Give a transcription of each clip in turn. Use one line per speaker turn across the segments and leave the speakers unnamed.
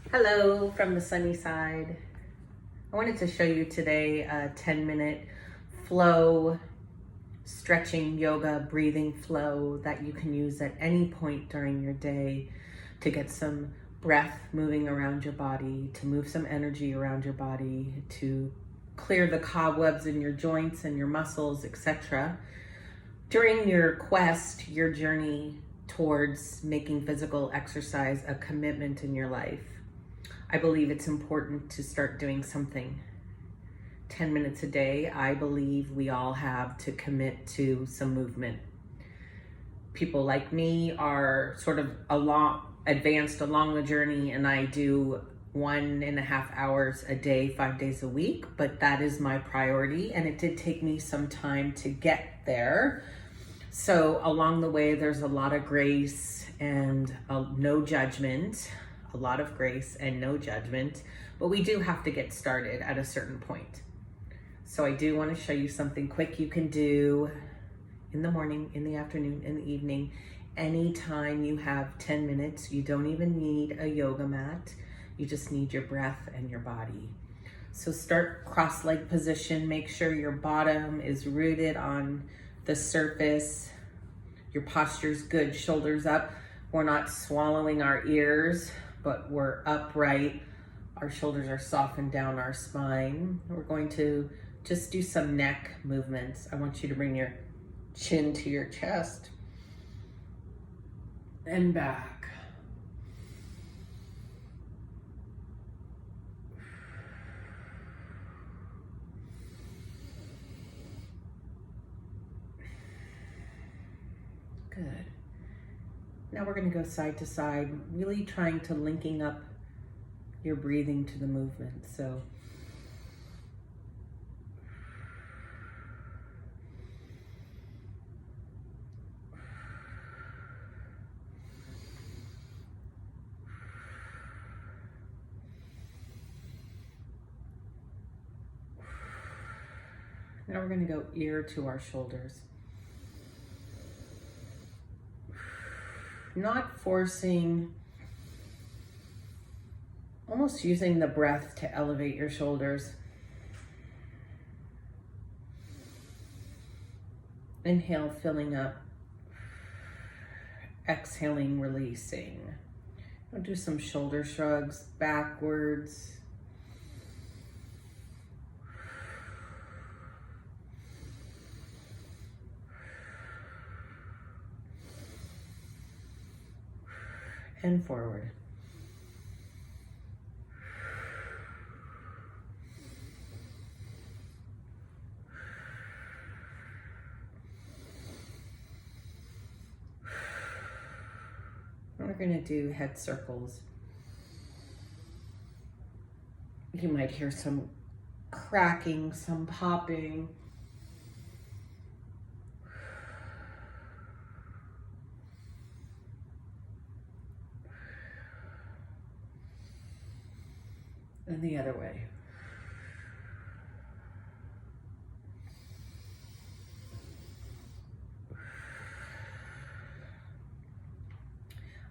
Hello from the sunny side. I wanted to show you today a 10-minute flow, stretching yoga, breathing flow that you can use at any point during your day to get some breath moving around your body, to move some energy around your body, to clear the cobwebs in your joints and your muscles, etc. During your quest, your journey towards making physical exercise a commitment in your life, I believe it's important to start doing something. 10 minutes a day, I believe we all have to commit to some movement. People like me are sort of advanced along the journey, and I do 1.5 hours a day, 5 days a week, but that is my priority, and it did take me some time to get there. So along the way, there's a lot of grace and no judgment. A lot of grace and no judgment, but we do have to get started at a certain point. So I do want to show you something quick you can do in the morning, in the afternoon, in the evening, anytime you have 10 minutes. You don't even need a yoga mat. You just need your breath and your body. So start cross-leg position. Make sure your bottom is rooted on the surface. Your posture's good, shoulders up. We're not swallowing our ears, but we're upright. Our shoulders are softened down our spine. We're going to just do some neck movements. I want you to bring your chin to your chest and back. Good. Now we're going to go side to side, really trying to linking up your breathing to the movement. So now we're going to go ear to our shoulders. Not forcing, almost using the breath to elevate your shoulders. Inhale, filling up. Exhaling, releasing. I'll do some shoulder shrugs backwards. And forward. And we're going to do head circles. You might hear some cracking, some popping. And the other way.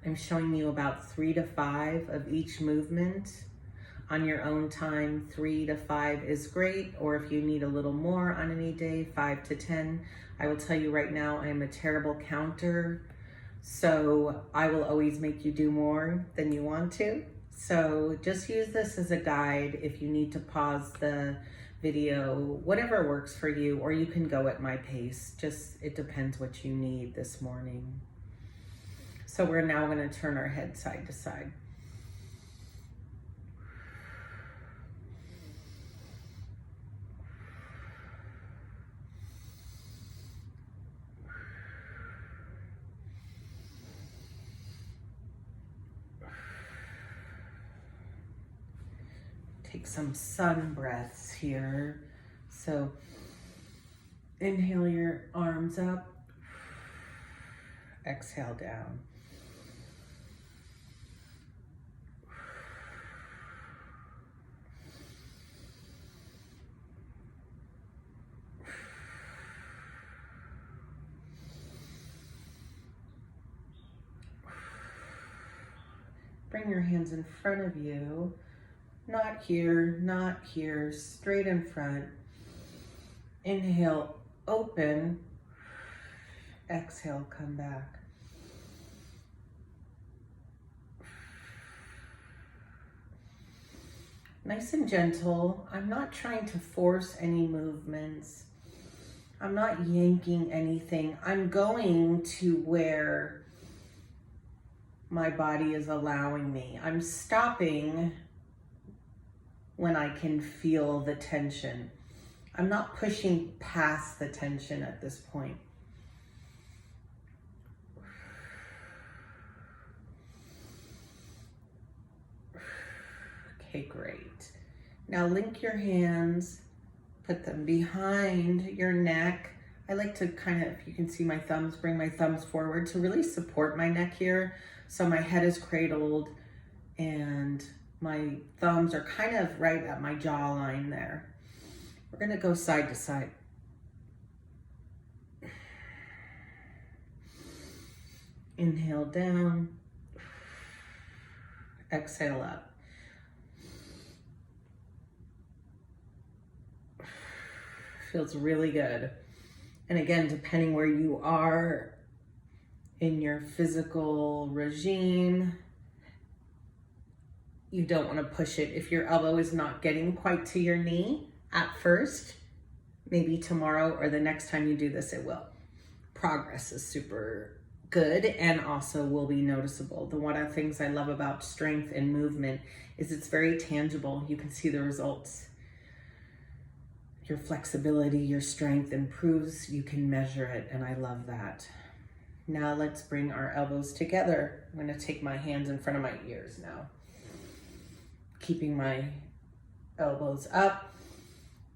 I'm showing you about 3 to 5 of each movement on your own time. 3 to 5 is great, or if you need a little more on any day, 5 to 10. I will tell you right now, I am a terrible counter, so I will always make you do more than you want to. So just use this as a guide if you need to pause the video, whatever works for you, or you can go at my pace. Just, it depends what you need this morning. So we're now going to turn our head side to side. Take some sun breaths here. So inhale your arms up, exhale down. Bring bring your hands in front of you. Not here, not here, straight in front. Inhale, open. Exhale, come back. Nice and gentle. I'm not trying to force any movements. I'm not yanking anything. I'm going to where my body is allowing me. I'm stopping when I can feel the tension. I'm not pushing past the tension at this point. Okay, great. Now link your hands, put them behind your neck. I like to kind of, if you can see my thumbs, bring my thumbs forward to really support my neck here. So my head is cradled and my thumbs are kind of right at my jawline there. We're gonna go side to side. Inhale down, exhale up. Feels really good. And again, depending where you are in your physical regime, you don't want to push it. If your elbow is not getting quite to your knee at first, maybe tomorrow or the next time you do this, it will. Progress is super good and also will be noticeable. One of the things I love about strength and movement is it's very tangible. You can see the results. Your flexibility, your strength improves, you can measure it, and I love that. Now let's bring our elbows together. I'm gonna take my hands in front of my ears now. Keeping my elbows up,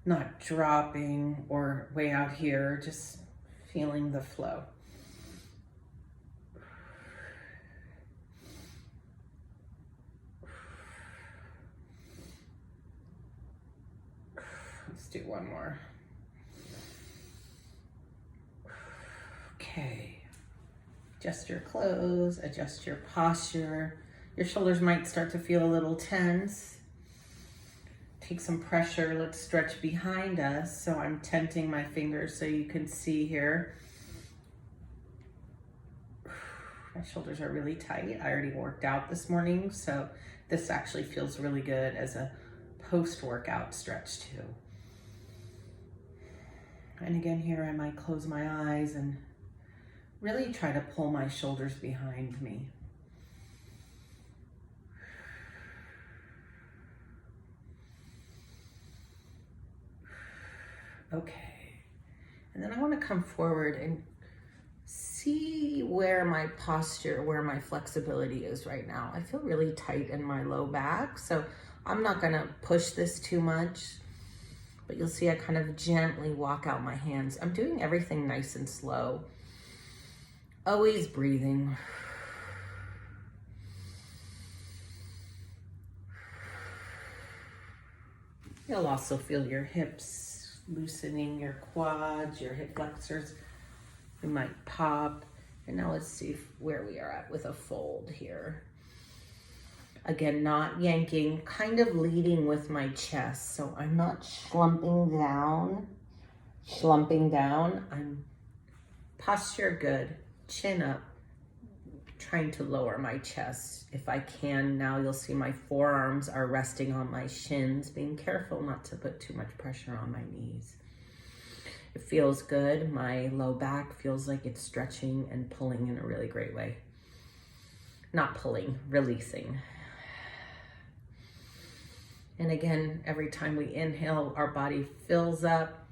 not dropping or way out here, just feeling the flow. Let's do one more. Okay. Adjust your clothes, adjust your posture. Your shoulders might start to feel a little tense. Take some pressure. Let's stretch behind us. So I'm tenting my fingers so you can see here. My shoulders are really tight. I already worked out this morning, so this actually feels really good as a post-workout stretch too. And again, here I might close my eyes and really try to pull my shoulders behind me. Okay. And then I want to come forward and see where my posture, where my flexibility is right now. I feel really tight in my low back, so I'm not going to push this too much. But you'll see I kind of gently walk out my hands. I'm doing everything nice and slow. Always breathing. You'll also feel your hips loosening, your quads, your hip flexors. You might pop. And now let's see where we are at with a fold here. Again, not yanking, kind of leading with my chest. So I'm not slumping down. I'm posture good, chin up, trying to lower my chest if I can. Now you'll see my forearms are resting on my shins, being careful not to put too much pressure on my knees. It feels good. My low back feels like it's stretching and pulling in a really great way. Not pulling, releasing. And again, every time we inhale, our body fills up.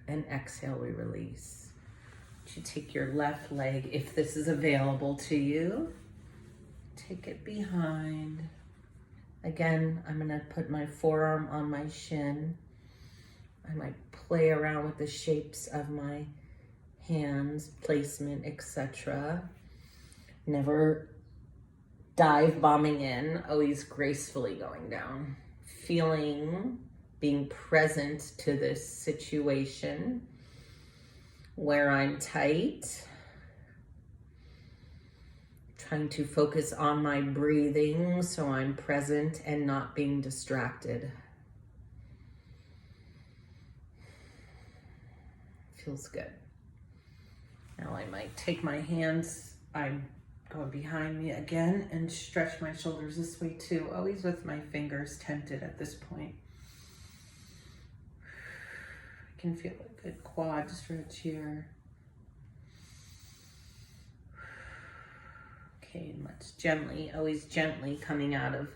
And exhale, we release. You take your left leg, if this is available to you, take it behind. Again, I'm gonna put my forearm on my shin. I might play around with the shapes of my hands, placement, etc. Never dive bombing in, always gracefully going down. Feeling, being present to this situation where I'm tight. trying to focus on my breathing so I'm present and not being distracted. Feels good. Now I might take my hands, I'm going behind me again, and stretch my shoulders this way too, always with my fingers tented at this point. I can feel a good quad stretch here. Okay, much gently, always gently coming out of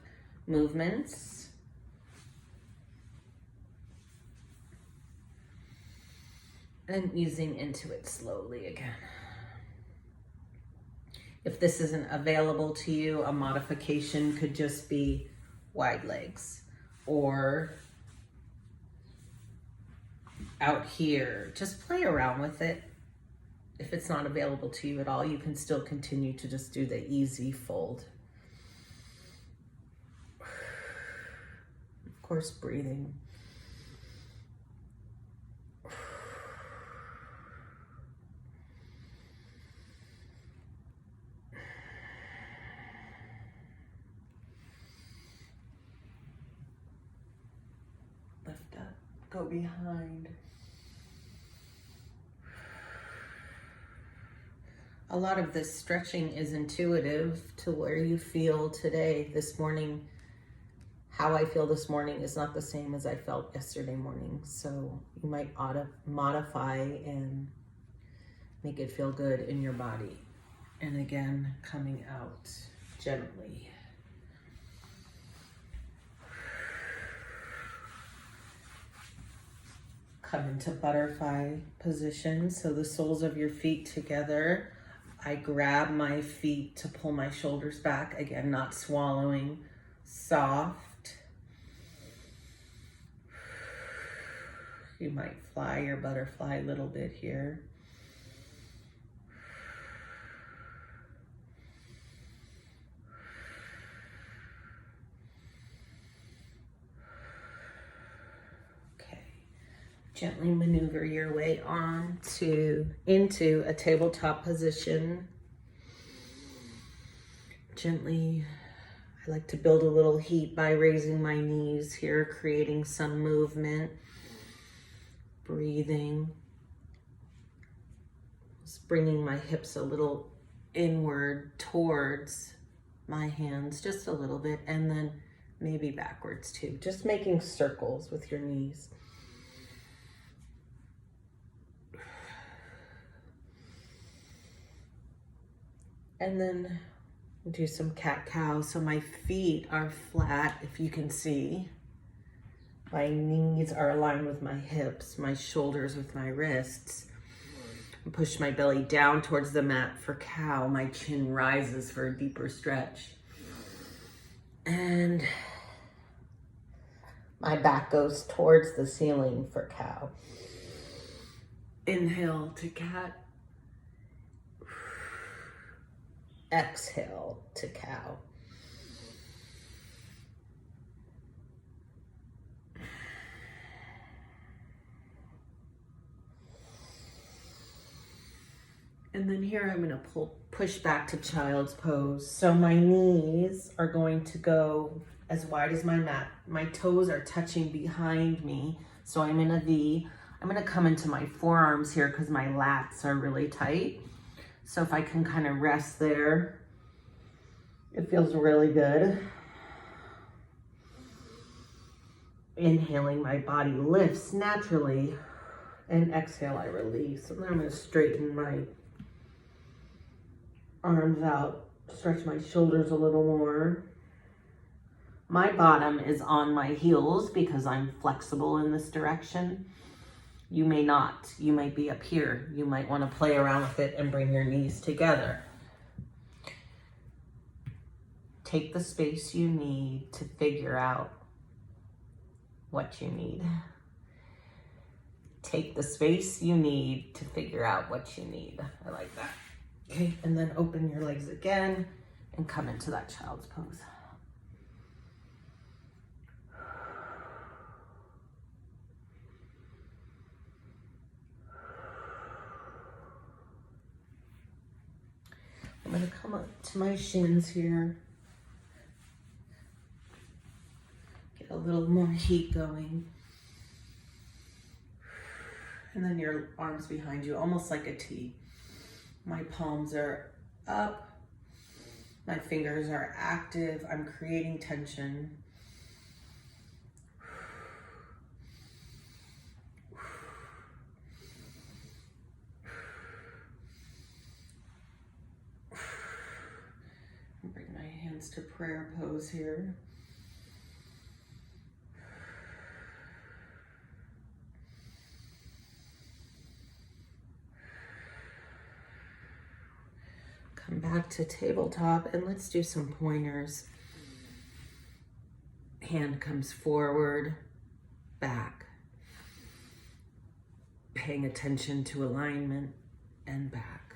movements. And easing into it slowly again. If this isn't available to you, a modification could just be wide legs, or out here. Just play around with it. If it's not available to you at all, you can still continue to just do the easy fold. Of course, breathing. Lift up, go behind. A lot of this stretching is intuitive to where you feel today. This morning, how I feel this morning is not the same as I felt yesterday morning. So you might modify and make it feel good in your body. And again, coming out gently. Come into butterfly position. So the soles of your feet together. I grab my feet to pull my shoulders back. Again, not swallowing, soft. You might fly your butterfly a little bit here. Okay. Gently maneuver your way on into a tabletop position. Gently, I like to build a little heat by raising my knees here, creating some movement. Breathing. Just bringing my hips a little inward towards my hands, just a little bit, and then maybe backwards too. Just making circles with your knees. And then do some cat-cow. So my feet are flat, if you can see. My knees are aligned with my hips, my shoulders with my wrists. And push my belly down towards the mat for cow. My chin rises for a deeper stretch. And my back goes towards the ceiling for cow. Inhale to cat. Exhale to cow. And then here I'm going to push back to child's pose. So my knees are going to go as wide as my mat. My toes are touching behind me. So I'm in a V. I'm going to come into my forearms here because my lats are really tight. So if I can kind of rest there, it feels really good. Inhaling, my body lifts naturally. And exhale, I release. And then I'm going to straighten my arms out, stretch my shoulders a little more. My bottom is on my heels because I'm flexible in this direction. You may not. You might be up here. You might want to play around with it and bring your knees together. Take the space you need to figure out what you need. Take the space you need to figure out what you need. I like that. Okay, and then open your legs again and come into that child's pose. I'm going to come up to my shins here. Get a little more heat going. And then your arms behind you, almost like a T. My palms are up. My fingers are active. I'm creating tension. Bring my hands to prayer pose here. Come back to tabletop and let's do some pointers. Hand comes forward, back. Paying attention to alignment and back.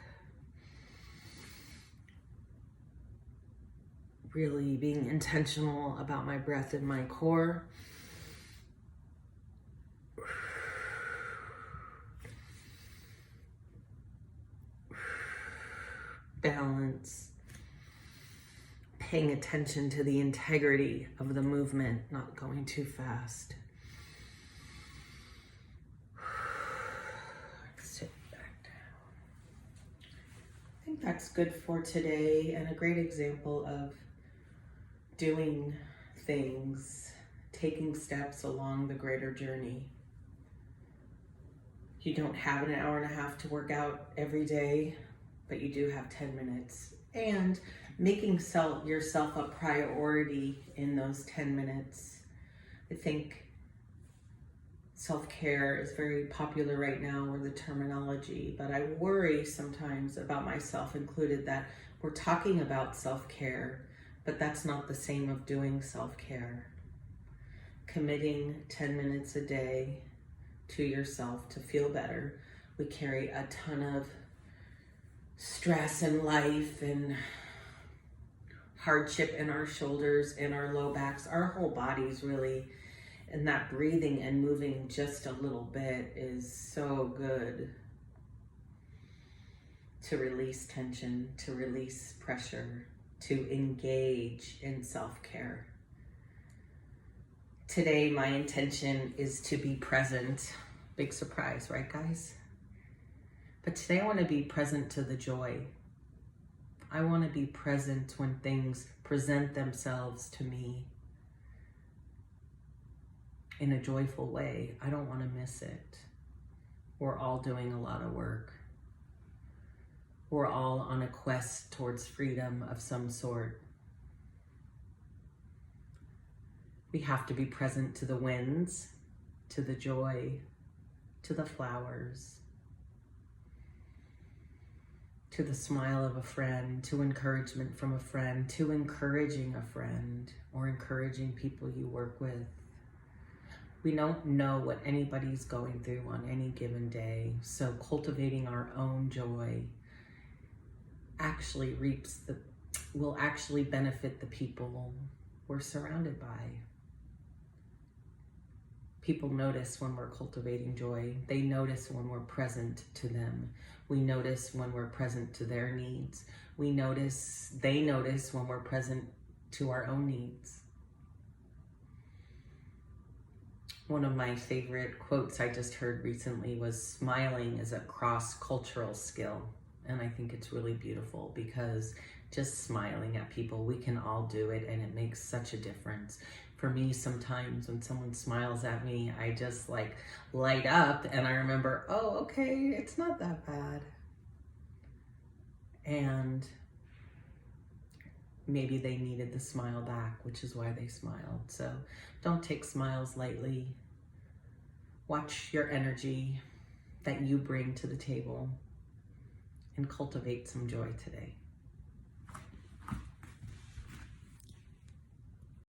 Really being intentional about my breath in my core. Balance, paying attention to the integrity of the movement, not going too fast. Sit back down. I think that's good for today and a great example of doing things, taking steps along the greater journey. You don't have an hour and a half to work out every day, but you do have 10 minutes. And making yourself a priority in those 10 minutes. I think self-care is very popular right now with the terminology, but I worry sometimes about myself included that we're talking about self-care, but that's not the same of doing self-care. Committing 10 minutes a day to yourself to feel better. We carry a ton of stress in life and hardship in our shoulders and our low backs, our whole bodies really, and that breathing and moving just a little bit is so good to release tension, to release pressure, to engage in self-care. Today, my intention is to be present. Big surprise, right guys? But today I want to be present to the joy. I want to be present when things present themselves to me in a joyful way. I don't want to miss it. We're all doing a lot of work. We're all on a quest towards freedom of some sort. We have to be present to the winds, to the joy, to the flowers, to the smile of a friend, to encouragement from a friend, to encouraging a friend or encouraging people you work with. We don't know what anybody's going through on any given day, so cultivating our own joy will actually benefit the people we're surrounded by. People notice when we're cultivating joy. They notice when we're present to them. We notice when we're present to their needs. They notice when we're present to our own needs. One of my favorite quotes I just heard recently was, smiling is a cross-cultural skill. And I think it's really beautiful because just smiling at people, we can all do it and it makes such a difference. For me, sometimes when someone smiles at me, I just like light up and I remember, oh, okay, it's not that bad. And maybe they needed the smile back, which is why they smiled. So don't take smiles lightly. Watch your energy that you bring to the table and cultivate some joy today.